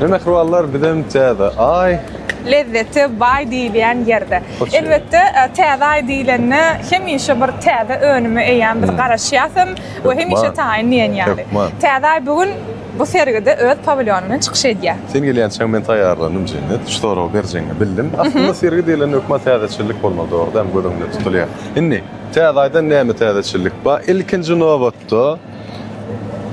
Mehruallar bidem täze ay lezzeti bay diýilen yerde. Elbette täze ay diýilenne hemişe bir täze önüme eýen bir garaşýasym we hemişe taýynlaýan ýaly. Täze ay bugün bu sergide öz pavilyonuny çykyş edýär. Sen gelýänçe men taýýarlandım cennet. Ştora berjeňi bildim. Aslında sergi diýilen hökümet täzeçilik bolmaly ordan gözümde tutulýar. Inni täze aýdan näme täzeçilik ba? Ilkinji nowatda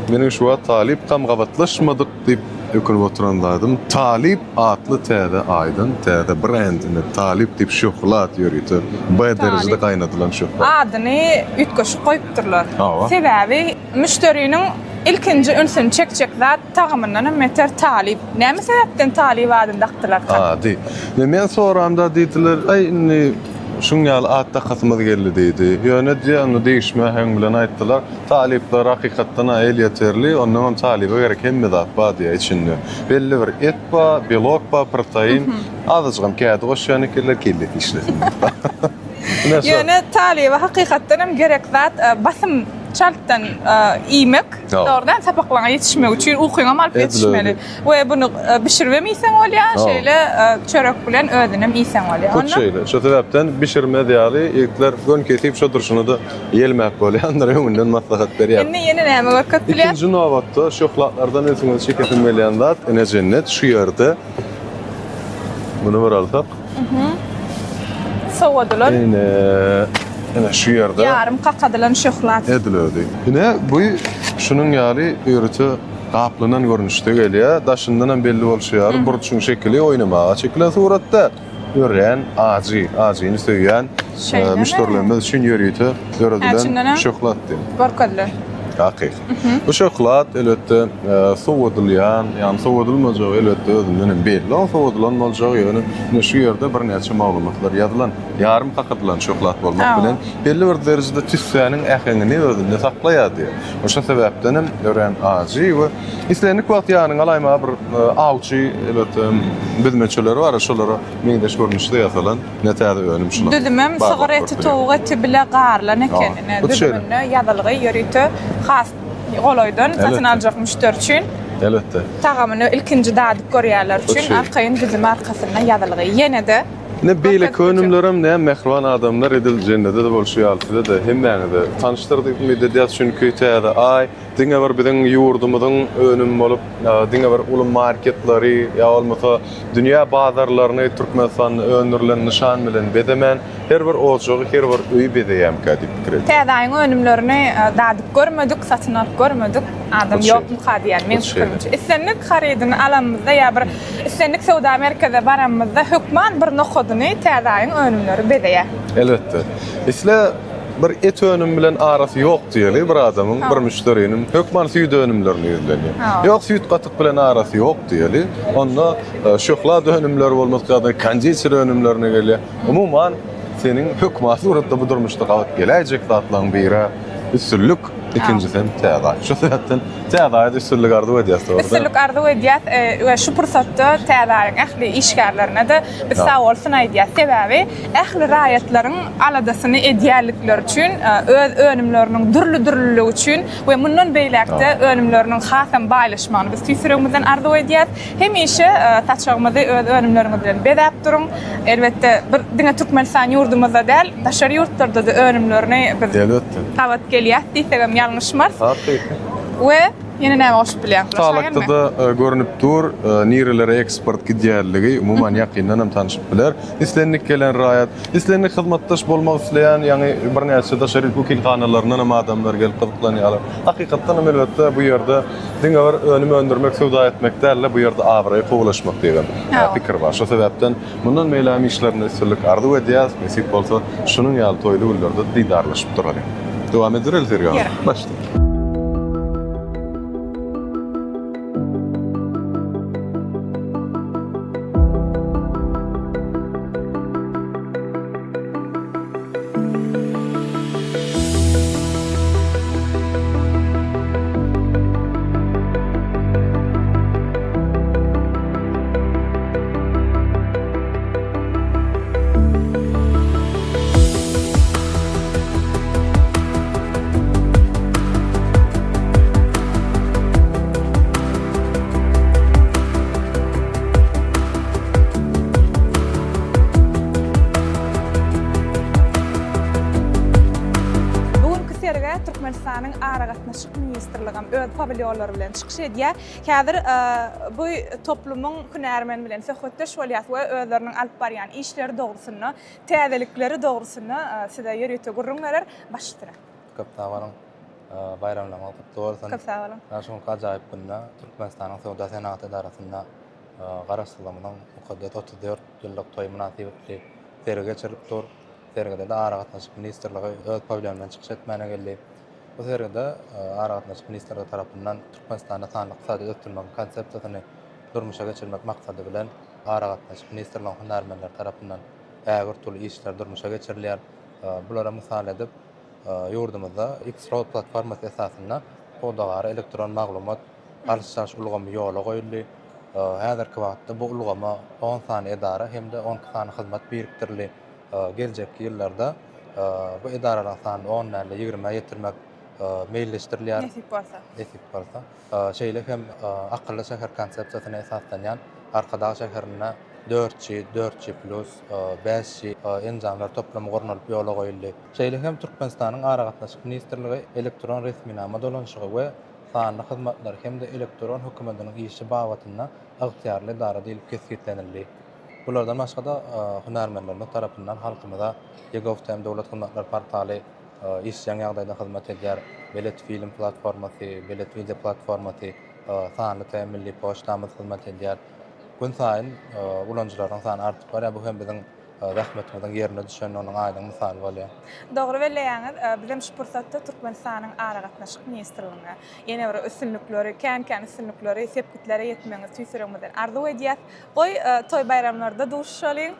mening şu wagt talip kam gabatlaşmadyk diýip ökünüp oturanlardım. Talip atlı täze aýdan täze brendini talip diýip şokolat ýörýär. Bu derejede gaýnadylan şokolat. Adyny ütköşüp goýupdyrlar. Sebäbi müşteriniň ilkinji ünsüni çekjek zat tagymyndan meter talip. Näme sebäpden talip adyny daktylar? Di. Men soramda diýdiler, ay şunňal atda hasymyz geldi diýdi. Ýöne diýany değişme hem bilen aýtdylar. Talipler hakykatdan el ýeterli, ondan talibe gerek hemme zat bar diýe içinde. Belli bir et ba, biolog ba, protein, azajgam kädi goşýany keler keldi işlesin. Ýöne talibe hakykatdan hem gerek zat basym çaltdan iýmek, doğrudan sapaklaňa ýetişmek üçin ukyňa alyp ýetişmeli. We bunu bişirmemisen bolýar, şeýle çörek bilen özünem iýsen bolýar. Bu şeýle, şu sebäpden bişirme diýäli ýetler gön ketip şu durşuny da ýelmäk bolýar. Onlara öňünden maslahat berýär. Ýene näme görkezip bilýär? İkinji nowatda şoklatlardan özüňiz çeketin bilýän zat, ene cennet şu ýerde. Bunu bir alsak. Sowadylar. Ene şu ýerde yarım qaqadylan şoklat edilýärdi. Ine bu şunun ýaly öýreti gaplanan görnüşde gelýär. Daşyndan hem belli bolýar. Burçun şekli oýnamaga çekilen suratda görän azyny söýýän müşterilerimiz üçin ýörýär. Göredilen şoklat diýip. Barkadlar. Hakyky. Bu şoklat elbetde sowadylýan, ýani sowadylmajak elbetde özünden belli. O sowadylanmajak ýöne şu ýerde bir näçe maglumatlar ýazylan, ýarym qaqadylan şoklat bolmak bilen belli bir derejede tüssäniň äheňini özünde saklaýar. Oşa sebäpden hem görän azy we islenik wagt ýanyň alaýma bir awçy elbetde bilmeçiler bar, şolara meňdeş görnüşde ýasalan nätäze önüm şuna. Düdümem sigareti towuk eti bile garlan ekenine. Düdümne ýazylygy ýörýär. Has goloýdan satyn aljak müşteri üçin. Elbetde. Tagamyny ilkinji dadyk görýärler üçin arkaýyn bizim arkasyndan ýazylygy. Ýene-de ne beýle könümlerim ne mehriban adamlar edil jennede de bolşýar da hemmäňe de tanıştyrdyk medeniýet çünki täze ay diňe bir biziň ýurdumyzyň önüm bolup diňe bir ulum marketleri ýa bolmasa dünýä bazarlaryny Türkmenistan öndürilen nişan bilen bedemen her bir ojagy her bir öý bedeýär diýip pikir. Täzeň önümlerini dadyk görmedik, satyn alyp görmedik. Adam ýokmy diýär men fikrimçe. Islenlik harydyny alamyzda ýa bir islenlik sowda merkezine baramyzda hökman bir nokodyny täzeň önümleri bedeýär. Elbetde. Isle bir et önüm bilen arasy ýok diýeli bir adamyň, bir müşteriniň hökman süýt önümlerini ýüzlenýär. Ýok süýt gatyk bilen arasy ýok diýeli. Onda şoklat önümleri bolmasynda kandisir önümlerine gelýär. Umumyň seniň hökmat suratda bu durmuşda galat geläjek zatlaryň biri üstünlük, ikincisi täze. Şu sebäpden täze üstünlük ardy edýär. Üstünlük ardy edýär we şu pursatda täzeň ähli işgärlerine de biz sawal sunaýdýar. Sebäbi ähli raýatlaryň aladasyny edýärlikleri üçin, öz önümleriniň dürlü üçin we mundan beýlekde önümleriniň hasam baýlaşmagyny biz tüýsüregimizden ardy edýär. Hemişe taçagymyzy öz önümlerimiz bilen bedäp duruň. Elbetde bir diňe Türkmenistan ýurdumyzda däl, daşary ýurtlarda da önümlerini biz tabat gelýär diýsegem ýalňyşmaz. We ýene näme oşup bilýär? Talakda da görünüp dur, nirelere eksport gidýärligi umumyň ýakyndan hem tanışyp biler. Islenlik gelen raýat, islenlik hyzmatdaş bolmak isleýän, ýani bir näçe daşary wekilhanalaryna hem adamlar gelip gyzyklanýarlar. Hakykatdan hem elbetde bu ýerde diňe bir önüme öndürmek, sowda etmek däl, bu ýerde abraýy gowlaşmak diýen pikir bar. Şo sebäpden mundan meýlem işlerini üstünlük ardy edýär, mesip bolsa şunun ýaly toýly günlerde diýdarlaşyp durar. Dowam ederel sergi. Başla. öz pavilyonlary bilen çykyş edýär. Häzir bu toplumyň hünärmen bilen söhbetdeş bolýar we özleriniň alyp barýan işleri dogrusyny, täzelikleri dogrusyny size ýerýete gurrunlar başladylar. Köp sağ olun. Bayramlaryňyz kutly bolsun. Köp sağ olun. Şol gajaýyp günde Türkmenistanyň Sowda Senaty Edarasynda garaşdyrmanyň mukaddes 34 ýyllyk toý münasibetli sergi geçirilipdir. Sergide de Ara gatnaşyk ministrligi öz pavilyonundan çykyş etmäne geldi. Bu sergide Ara gatnaşyk ministrligi tarapyndan Türkmenistanda sanly ykdysady ötürmek konsepsiýasyny durmuşa geçirmek maksady bilen Ara gatnaşyk ministrligiň hünärmenler tarapyndan ägir türlü işler durmuşa geçirilýär. Bulara mysal edip ýurdumyzda X-Road platformasy esasynda kodagary elektron maglumat alşaş ulgamy ýola goýuldy. Häzirki wagtda bu ulgama 10 sany edara hemde 10 sany hyzmat birikdirildi. Gelecek ýyllarda bu edaralaryň sanyny 10 näle 20 ýetirmek meýilleşdirilýär. Nesip bolsa. Şeýle hem akylly şäher konsepsiýasyna esaslanýan arkadaş şäherine 4G, 4G+, 5G enjamlar toplamy gurnulyp ýola goýuldy. Şeýle hem Türkmenistanyň Ara gatnaşyk ministrligi elektron resminama dolanşygy we sanly hyzmatlar hem de elektron hökümetiniň işi babatynda ygtyýarly edara diýilip kesgitlenildi. Bulardan başga da hünärmenler tarapyndan halkymyza Ýegow dowlat hyzmatlar portaly işleýän ýagdaýda hyzmat edýär. Belet film platformasy, belet video platformasy, sanly teminli poçtamyz hyzmat edýär. Gün saýyn ulanjylaryň sany artyp barýar. Bu hem biziň rahmetimizden yerine düşen onun aýdyň misaly bolýar. Dogry belleýäňiz, bizim şu pursatda Türkmenistanyň Ara gatnaşyk ministrligine ýene bir üstünlikleri, kän üstünlikleri, sepkitlere ýetmeňiz tüýsüregimizden arzu edýär. Goý toý bayramlarda duşşalyň,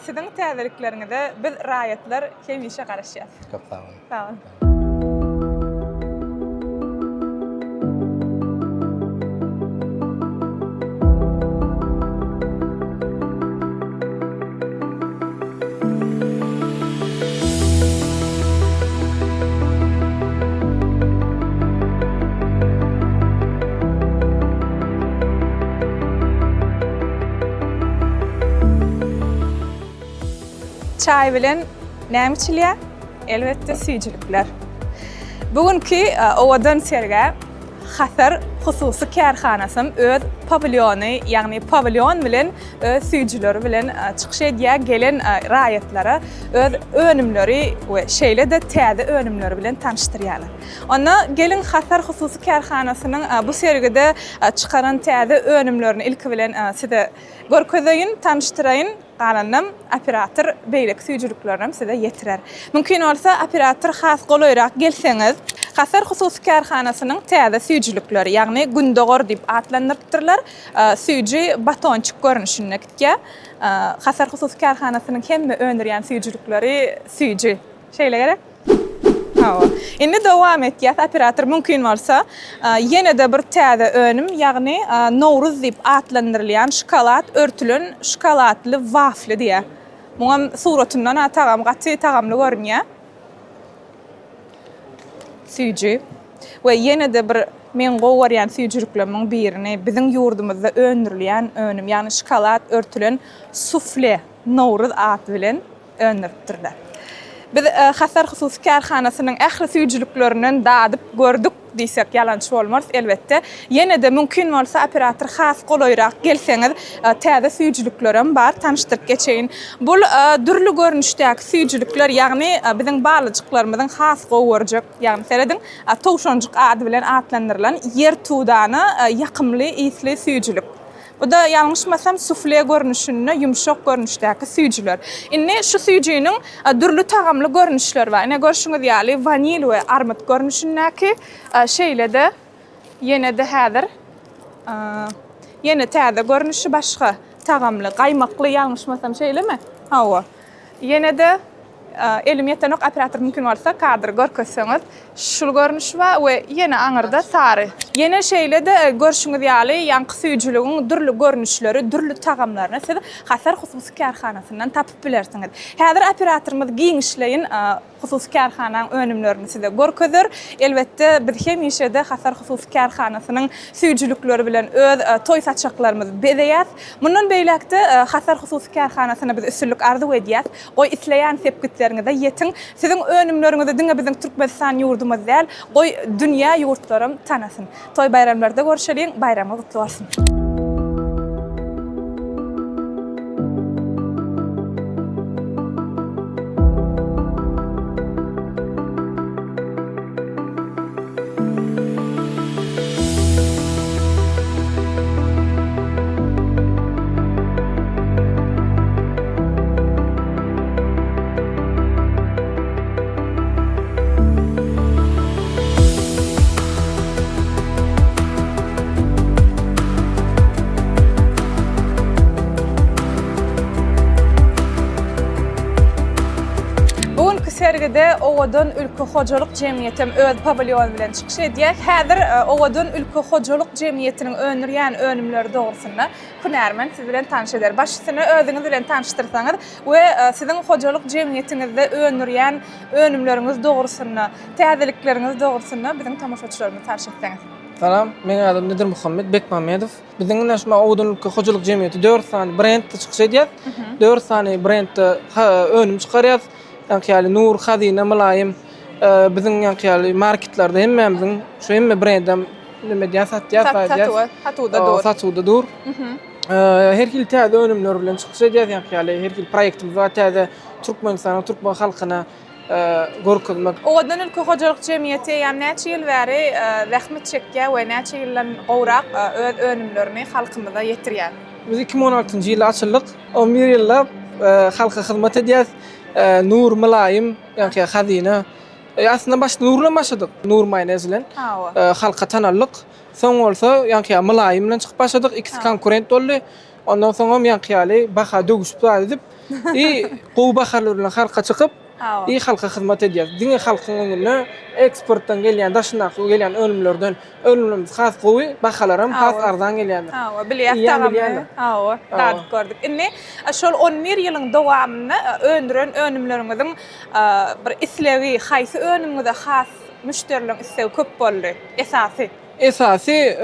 siziň täzelikleriniňde biz raýatlar hemişe garaşýar. Köp sağ olun. Sağ olun. Çay bilen näme içilýär? Elbetde süýjülikler. Bugünkü owadan serge Hasar hususy kärhanasym öz pavilyony, ýagny pavilyon bilen öz süýjüleri bilen çykyş edýär gelen raýatlara öz önümleri we şeýle de täze önümleri bilen tanıştyrýarlar. Onda gelin Hasar hususy kärhanasynyň bu sergide çykaran täze önümlerini ilki bilen size görkezeýin, tanıştyraýyn. Galanam operator beýlek süýjüliklerini size ýetirer. Mümkin bolsa operator has golaýrak gelseňiz, Hasar hususy kärhanasynyň täze süýjülikleri, ýagny gündogor diýip atlandyrypdyrlar. Süýjü batonçyk görnüşinde gitkä. Hasar hususy kärhanasynyň hemme öňürýän süýjülikleri süýjü. Şeýle gerek. Indi dowam etýär operator mümkin bolsa ýene de bir täze önüm, ýagny Nowruz diýip atlandyrylýan şokolad örtülen şokoladly wafle diýär. Muňam suratyndan atagam gaty tagamly görünýär. Süýjü we ýene de bir men gowarýan süýjülikleriň birini biziň ýurdumyzda öňürilýän önüm, ýagny şokolad örtülen sufle Nowruz aty bilen öňüripdirler. Biz Hasar hususy kärhanasynyň ähli süýjüliklerinden dadyp gördük diýsek ýalançy bolmaz. Elbetde ýene de mümkin bolsa operator has golaýrak gelseňiz täze süýjüliklerim bar, tanıştyryp geçeýin. Bul dürli görnüşdäki süýjülikler, ýagny biziň balajyklarymyzyň has gowarjak, ýagny seredin towşanjyk ady bilen atlandyrylan ýer tuğdany ýakymly isli süýjülik. Bu da ýalňyşmasam sufle görnüşinde ýumşak görnüşdäki süýjüler. Indi şu süýjüniň dürli tagamly görnüşleri bar. Ine görşüňiz ýaly vanil we armut görnüşindäki şeýle de ýene de häzir ýene täze görnüşi başga tagamly, gaýmakly ýalňyşmasam şeýlemi? Hawa. Ýene de elim ýetenok operator mümkin bolsa kadr görkeseňiz şul görnüş we ýene aňyrda sary. Ýene şeýle de görşüňiz ýaly ýanky süýjüligiň dürli görnüşleri, dürli tagamlaryny siz Hasar hususy kärhanasyndan tapyp bilersiňiz. Häzir operatorymyz giňişleýin hususy kärhananyň önümlerini size görkezer. Elbetde biz hemişe de Hasar hususy kärhanasynyň süýjülikleri bilen öz toý saçaklarymyzy bezeýäs. Mundan beýlekde Hasar hususy kärhanasyna biz üstünlik arzu edýäs. O isleýän sepkitler sepkitlerinize yetin. Sizin önümleriňize diňe biziň Türkmenistan ýurdumyz däl, goý dünýä ýurtlarym tanasyn. Toy bayramlarda görşeliň, bayramy gutly bolsun. Sergide Owadyn Ülke Hojalyk Jemgyýetim öz pavilyon bilen çykyş edýär. Häzir Owadyn Ülke Hojalyk Jemgyýetiniň önürýän önümleri dogrusynda Hunarman siz bilen tanış eder. Başysyny özüňiz bilen tanıştyrsaňyz we siziň hojalyk jemgyýetiňizde önürýän önümleriňiz dogrusynda, täzelikleriniz dogrusynda biziň tamaşaçylarymyz tanış etseňiz. Salam, men adım Nedir Muhammed Bekmamedow. Biziň näşme Owadyn Ülke Hojalyk Jemgyýeti 4 sany brendde çykyş edýär. 4 sany brendde önüm çykarýar. Yani Nur, Hazine, Mulayim, bizim yani marketlerde hemmemizin şu hemme brendem nime diýär satýar. Satuda dur. Her hil täze önümler bilen çykyş edýär. Yani her hil proýektimiz bar täze Türkmenistanyň türkmen halkyna görkezmek. Owadyn Ülke Hojalyk Jemgyýeti ýa-ni näçe ýyl bäri zähmet çekýär we näçe ýyldan gowrak öz önümlerini halkymyza ýetirýär. Biz 2016-njy ýyly açylyk, 11 ýyllap halka hyzmat edýär. Nur, Mulayim, yani Hazine. Aslında başta Nur'la başladık. Nur mayonez bilen. Halka tanallyk. Soň bolsa yani Mulayim bilen çykyp başladyk. İkisi konkurent boldy. Ondan soň yani baha dögüşip edip, gowy baharlar bilen halka çykyp, halka hyzmat edýär. Diňe halkyň öňüne eksportdan gelýän, daşyndan gelýän önümlerimiz has gowy, bahalarym has arzan gelýär. Bilýär. Dad gördük. Inni şol 11 ýylyň dowamyny öndüren önümleriňiziň bir islewi, haýsy önümde has müşterilerin islewi köp boldy. Esasy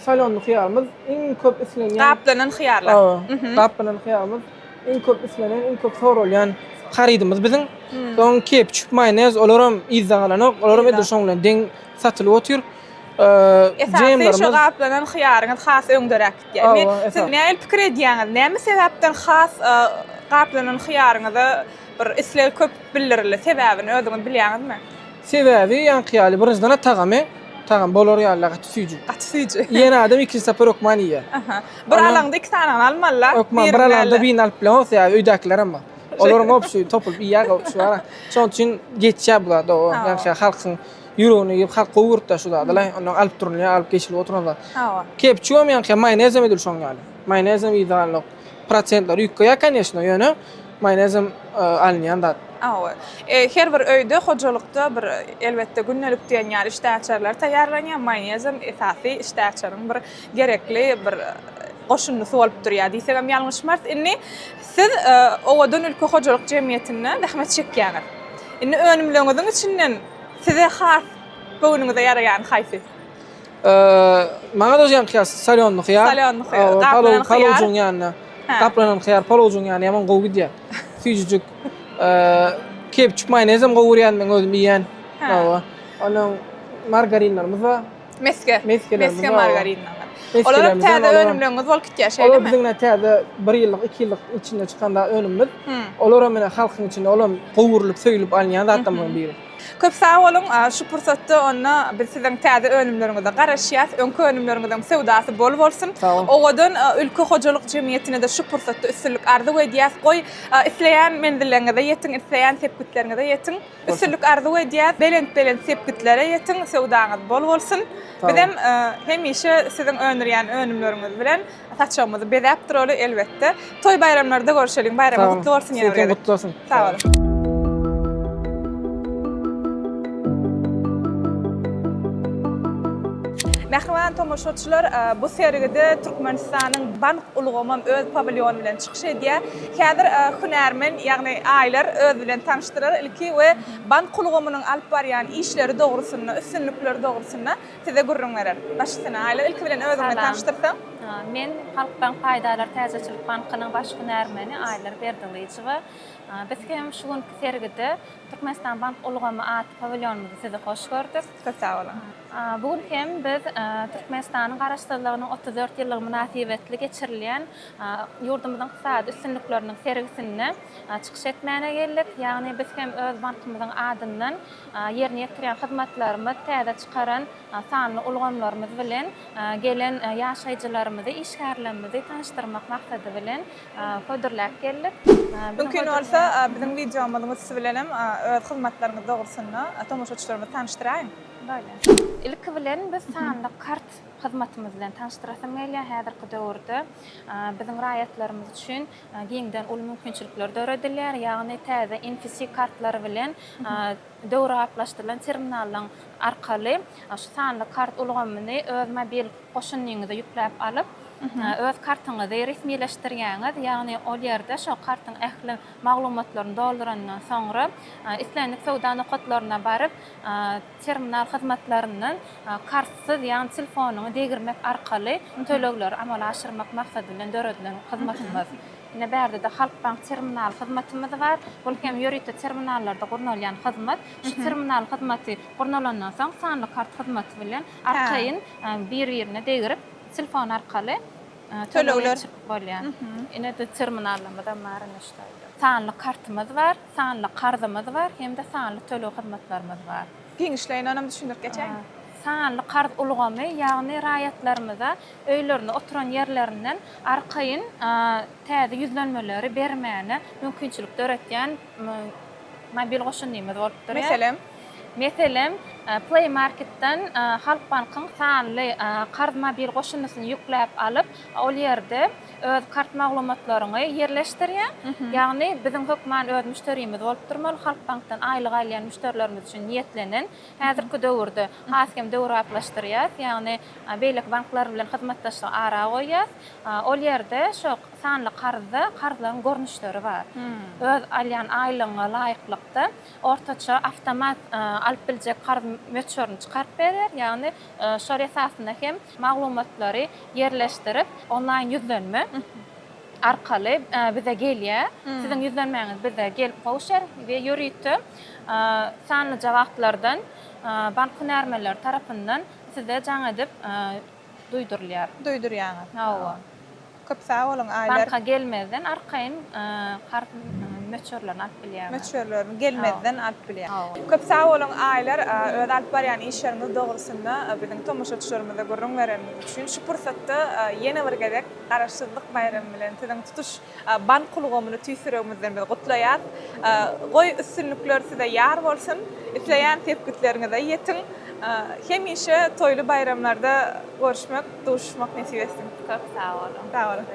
salonly hyýarymyz iň köp islenýän. Gaplanan hyýarlar. Gaplanan hyýarymyz iň köp islenen, iň köp sorulýan haridimiz biziň. Soň kepçük mayonez olaram izlaganak, olaram edişoň bilen deň satylyp otyr. Esasy şu gaplanan hyýaryňyz has öňderek diýär. Siz näme pikir edýäňiz? Näme sebäpden has gaplanan hyýaryňyzy bir islew köp bildirilýär? Sebäbini özüňiz bilýäňizmi? Sebäbi ýa-ni birinjiden tagam bolar ýaly gatysyjy. Ýene adam iki sapar okman ýa. Bir alanda iki tane almalar. Bir alanda bir alyp bilen ýa öýdäkiler amma. Olaryň opşy topulyp ýa gowşuwara. Şoň üçin geçýär bular da o. Ýa-ni halkyň ýüregine ýep halk gowurda şulardalar. Onu alyp durýar, alyp geçilip oturýarlar. Kepçüwem ýa-ni mayonezem edil şoň ýaly. Mayonezem ýa-ni prosentler ýükkä конечно, ýöne mayonezem alynýan da. Her bir öýde hojalykda bir elbetde günnelik diýen ýaly iştäçerler taýýarlanýan mayonezem esasy iştäçeriň bir gerekli bir goşunyny bolup durýar diýsem ýalňyşmaz. Inni siz Owadyn Ülke Hojalyk Jemgyýetine rahmet çekýäňiz. Inni önümleriňiziň içinden size has göwnüňize ýaraýan haýsy? Maňa da ýa-ni salonly hyýar. Palowjun ýanyna. Gaplanan hyýar palowjun ýany ýaman gowy gidýär. Süýjük kepçük mayonezem gowurýan men özüm ýýän. Onuň margarinlarymyz bar. Meske margarinlar. Olaryň täze önümleriňiz bolup gitýär şeýle mi? Olar biziň täze 1 ýyllyk, 2 ýyllyk içinde çykanda önümimiz. Olar mene halkyň içinde olam gowurulup söýülüp alýan zatlardan biri. Köp sağ olun. Şu pursatda onna biz siziň täze önümleriňizde garaşýas, öňkü önümleriňizden sewdasy bol bolsun. Owadyn Ülke Hojalyk Jemgyýetine de şu pursatda üstünlük arzu edýäs. Goý isleýän mendilleriniňize ýetin, isleýän sepkitleriňize ýetin. Üstünlük arzu edýäs. Belent sepkitlere ýetin, sewdaňyz bol bolsun. Bizem hemişe siziň önürýän önümleriňiz bilen saçağımızı bedäp duraly elbetde. Toy bayramlarda görüşelim. Bayramy gutly bolsun ýene. Gutly bolsun. Sağ olun. Nähwan tomoşaçylar, bu sergide Türkmenistanyň bank ulgamam öz pavilyonu bilen çykyş edýär. Häzir hunarmen, ýagny aýlar öz bilen tanıştyrar ilki we bank ulgamynyň alyp barýan işleri dogrusynda, üstünlikleri dogrusynda size gurrun berer. Başysyna aýlar ilki bilen özüňi tanıştyrsaň. Men Halkbank Paýdalar Täzeçilik Bankynyň baş günärmeni Aýlar Berdilyjewa. Biz hem şu günkü sergide Türkmenistan Bank ulgamy at pavilyonumyzy size hoş gördük. Çok sağ olun. Bugün hem biz Türkmenistanyň garaşdyrlygynyň 34 ýyllyk münasibetli geçirilýän ýurdumyzyň ykdysady üstünlikleriniň sergisine çykyş etmäne geldik. Ýagny biz hem öz bankymyzyň adyndan ýerine ýetirýän hyzmatlarymyzy täze çykaran sanly ulgamlarymyz bilen gelen ýaşaýjylarymyzy, işgärlerimizi tanıştırmak maksady bilen hödürläp geldik. Mümkin olsa bizim videomyzy bilenem öz hyzmatlaryňyz dogrusynda tomoşaçylarymyzy tanıştyraýyn. Böyle. İlk bilen biz sanly kart hyzmatymyz bilen tanıştyrasam gelýär. Häzirki döwürde bizim raýatlarymyz üçin giňden ul mümkinçilikler döredilýär. Ýagny täze NFC kartlary bilen döwür aplaşdyrylan terminallaryň arkaly şu sanly kart ulgamyny öz mobil goşunýyňyza ýükläp alyp öz kartyňyzy resmileşdirýäňiz, ýagny ol ýerde şo kartyň ähli maglumatlaryny doldurandan soňra islenlik sowda nokatlaryna baryp terminal hyzmatlarynyň kartsyz ýagny telefonyny degirmek arkaly tölegler amal aşyrmak maksady bilen döredilen hyzmatymyz. Ine bärde de Halkbank terminal hyzmatymyz bar. Bol hem ýörüýte terminallarda gurnalýan hyzmat. Şu terminal hyzmaty gurnalandan soň sanly kart hyzmaty bilen arkaýyn bir ýerine degirip telefon arkaly tölegler bolýan. Ine de terminallarda maran işläýär. Sanly kartymyz bar, sanly karzymyz bar, hem de sanly töleg hyzmatlarymyz bar. Giň işleýän onam düşündirip geçeň. Sanly kart ulgamy, ýagny raýatlarymyza öýlerine oturan ýerlerinden arkaýyn täze ýüzlenmeleri bermäne mümkinçilik döretýän mobil goşunýymyz bolup durýar. Meselem Play Market'tan Halkbankyň sanly kart mobil goşunysyny ýükläp alyp, ol ýerde öz kart maglumatlaryny ýerleşdirýär. Ýagny bizim hökman öz müşterimiz bolup durmaly. Halkbankdan aýlyk alýan müşterilerimiz üçin niýetlenen häzirki döwürde haskem döwür aplaşdyrýar. Ýagny beýlek banklar bilen hyzmatdaşlyk ara goýýar. Ol ýerde şo sanly karzlaryň görnüşleri bar. Öz alýan aýlygyna laýyklykda ortaça awtomat alyp biljek karz möçörüni çykaryp berer. Ýagny şo esasynda hem maglumatlary ýerleşdirip online ýüzlenme arkaly bize gelýär. Siziň ýüzlenmäňiz bize gelip goşar we ýörüýte sanly jawaplardan bank hünärmeler tarapyndan size jaň edip duýdurulýar. Duýdurýaňyz. Hawa. Köp sağ olun Aýlar. Banka gelmezden arkaýyn kart möçörlerini alyp bilýär. Möçörlerini gelmezden alyp bilýär. Köp sağ olun Aýlar, öz alyp barýan işleriniz dogrusynda biziň tomoşaçylarymyza görüň bereniz üçin şu pursatda ýene bir gezek garaşdyrlyk bayramy bilen siziň tutuş bank ulgamyny tüýsüregimizden bir gutlaýar. Goý üstünlikler size ýar bolsun, isleýän tepkitlerinize ýetin. Hemişe toylu bayramlarda görüşmek, duşmak nesip etsin. Köp sağ olun. Sağ olun.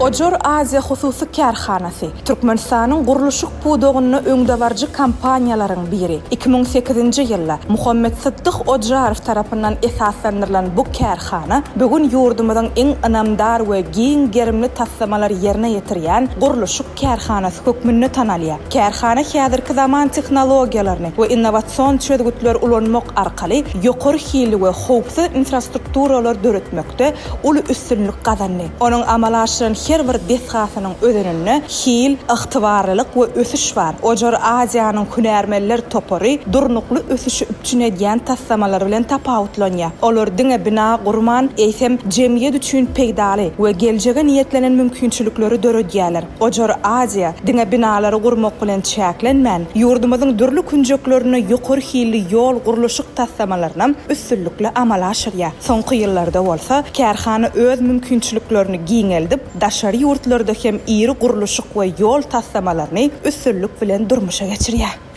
Ojor Aziya Hususy Kärhanasy Türkmenistanyň guruluşyk pudogyny öňde barjy kampaniýalaryň biri. 2008-nji ýylda Muhammed Sydyk Ojarow tarapyndan esaslandyrylan bu kärhana bugün ýurdumyzyň iň anamdar we giň gerimli tassamalary ýerine ýetirýän guruluşyk kärhanasy hökmünde tanalýar. Kärhana häzirki zaman tehnologiýalaryny we innowasion çözgütler ulanmak arkaly ýokary hili we howpsuz infrastrukturalar döretmekde uly üstünlik gazandy. Onuň amala aşyran her bir desgasynyň ödeninde hil, ygtybarlyk we ösüş bar. Ojar Aziýanyň hünärmeller topary durnukly ösüşi üçin edýän tassamalary bilen tapawutlanýar. Olar diňe bina gurman, eýsem jemgyýet üçin peýdaly we geljege niýetlenen mümkinçilikleri döredýärler. Ojar Aziýa diňe binalary gurmak bilen çäklenmän, ýurdumyzyň dürli künjeklerini ýokary hilli ýol guruluşyk tassamalaryna üstünlikle amal aşyrýar. Soňky ýyllarda bolsa, kärhana öz mümkinçiliklerini giňeldip, daşary ýurtlarda hem iri guruluşyk we ýol tassamalaryny üstünlik bilen durmuşa geçirýär.